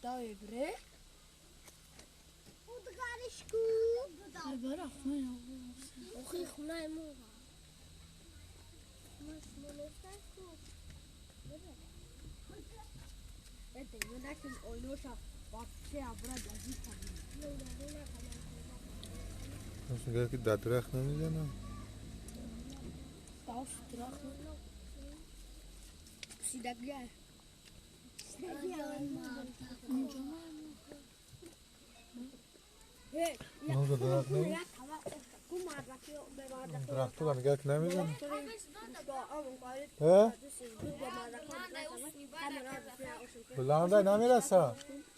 Daj bre. Udgarishku. Bara خونه Ochi خونه ما. مشمولشتشku. Это не накин ойноша вообще обратно зита. میگه که درخت نمیزنه. Став страх. Сидагля. اونجا درخت نمیزنه. درخت رو میگه که نمیزنه. بلنده نمیرسه.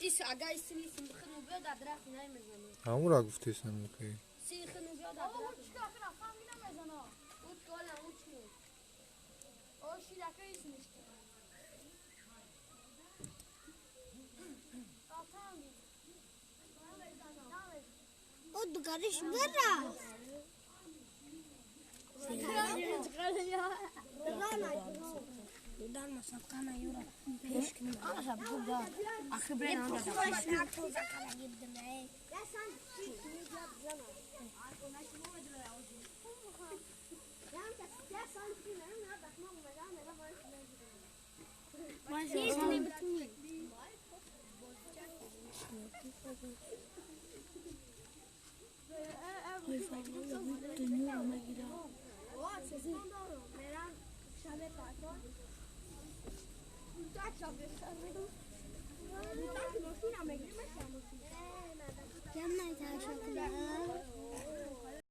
Tis aga isini simkhnu biada درخت نمیزنه. همون را گفتی سن که. سیخنو بیاد درخت. چیکار کنم فهمی نمیزنه. اون کلا اون چی؟ آشی دکه اسمش. Udgarish برا. دار مسافقنا يورا بيش كنا انا شباب ده اخي برين انا ده كم نتعشى كلها